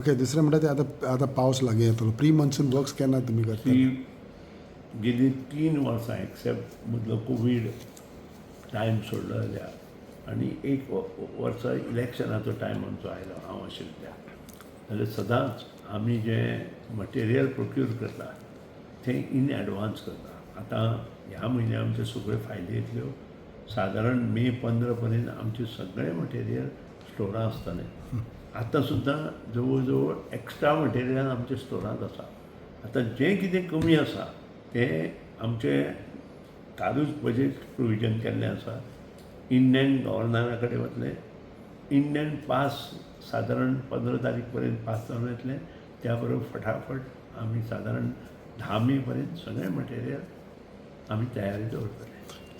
Okay. दुसरें म्हणटा तें आतां पावस लागीं येतलो. प्री मॉन्सून वर्क्स केन्ना तुमी करता? ती गेली 3 वर्सां एक्सेप्ट मदलो कोवीड टायम सोडलो जाल्यार आनी एक वर्सा इलेक्शनाचो टायम आमचो आयलो हांव आशिल्ल्या जाल्यार सदांच आमी जें मटेरियल प्रोक्यूर करता तें इन एडवान्स करता. आतां ह्या म्हयन्या आमच्यो सगळ्यो फायली येतल्यो. सादारण मे 15 पर्यंत आमचें सगळें मटेरियल स्टोरां आसतलें. आतां सुद्दां जवळ जवळ एक्स्ट्रा मटेरियल आमच्या स्टोरांत आसा. आतां जें कितें कमी आसा तें आमचें कालूच बजेट प्रोविजन केल्लें आसा. इंडियन गव्हर्नरा कडेन वतलें. इंडियन पास सादारण 15 तारीख पर्यंत पास जावन येतलें. त्या बरोबर फटाफट आमी सादारण 10 मे पर्यंत सगळें मटेरियल आमी तयारी दवरतले.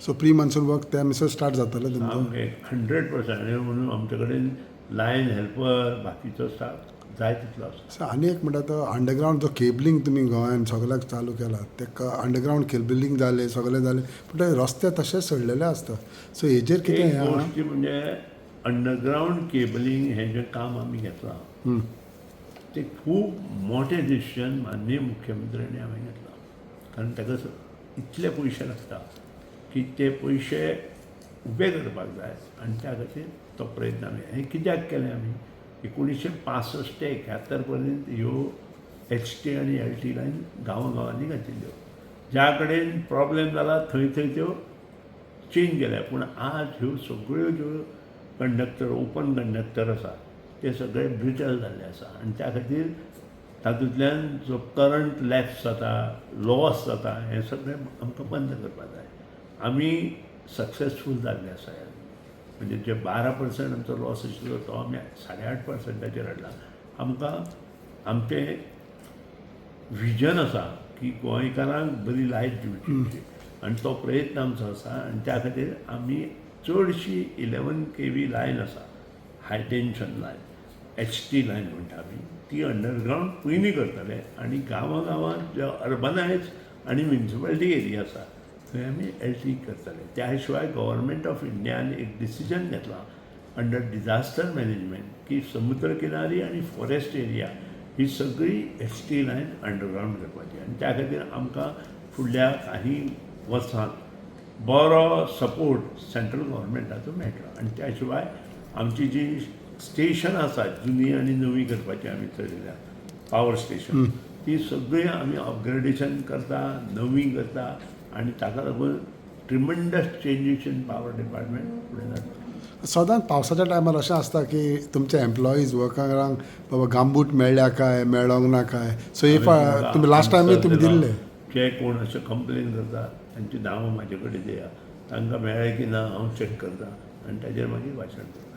सो प्री मॉन्सून वर्क त्या मिसर स्टार्ट जातले तुमचो? सामकें 100% म्हणून आमचे कडेन लायन हेल्पर बाकीचो स्टाफ जाय तितलो आसा. सो आनी एक म्हणटा तो अंडरग्रावंड जो केबलींग तुमी गोंयान सगळ्याक चालू केला तेका अंडरग्रावंड केबलींग जालें सगळें जालें पूण ते रस्ते तशेंच सडलेले आसता. सो हेजेर कितें एक हें आहा? गोष्टी म्हणजे अंडरग्रावंड केबलींग हें जें काम आमी घेतलां तें खूब मोठें डिसिजन माननीय मुख्यमंत्र्यांनी हांवें घेतलां. कारण ताका इतले पयशे लागता की ते पयशे उबे करपाक जाय आनी त्या खातीर तो प्रयत्न आमी हें कित्याक केलें आमी 1965 ते 71 पर्यंत ह्यो HT आनी LT लायन गांवांनी घातिल्ल्यो. ज्या कडेन प्रॉब्लेम जाला थंय थंय त्यो चेंज केल्या. पूण आज ह्यो सगळ्यो ज्यो कंडक्टर ओपन कंडक्टर आसा ते सगळे ब्रिटल जाल्ले आसा आनी त्या खातीर तातूंतल्यान जो करंट लॅप्स जाता लॉस जाता हें सगळें आमकां बंद करपाक जाय. आमी सक्सेसफूल जाल्ले आसा. म्हणजे जे 12% आमचो लॉस आशिल्लो तो आमी 8.5%चेर हाडला. आमकां आमचें विजन आसा की गोंयकारांक बरी लायफ दिवची आनी तो प्रयत्न आमचो आसा आनी त्या खातीर आमी चडशी 11 kV लायन आसा हाय टेन्शन लायन HT लायन म्हणटा आमी ती अंडरग्रावंड पयलीं करतले आनी गांवांत जे अर्बनायज आनी म्युनिसिपालिटी एरिया आसा थंय आमी LT करतले. त्या शिवाय गव्हर्मेंट ऑफ इंडियान एक डिसिजन घेतलां अंडर डिजास्टर मॅनेजमेंट की समुद्र किनारी आनी फॉरेस्ट एरिया ही सगळी HT लायन अंडरग्रावंड करपाची आनी त्या खातीर आमकां फुडल्या काही वर्सांत बरो सपोर्ट सेंट्रल गव्हर्मेंटाचो मेळटलो. आनी त्या शिवाय आमची जी स्टेशन आसात जुनी आनी नवी करपाची आमी थरयल्या पावर स्टेशन ती सगळी आमी अपग्रेडेशन करता नवी करता आनी ताका लागून ट्रिमंडस चेंजीस इन पावर डिपार्टमेंट फुडें जाता. सदांच पावसाच्या टायमार अशें आसता की तुमचे एम्प्लॉईज वर्करांक बाबा गामबूट मेळ्ळ्या काय मेळोंक ना काय. सो इफ तुमी लास्ट टायमूय तुमी दिल्ले जे कोण अशें कंप्लेन करता तांची नांवां म्हाजे कडेन दिया तांकां मेळ्ळें की ना हांव चॅक करता आनी ताजेर मागीर भाशण करता.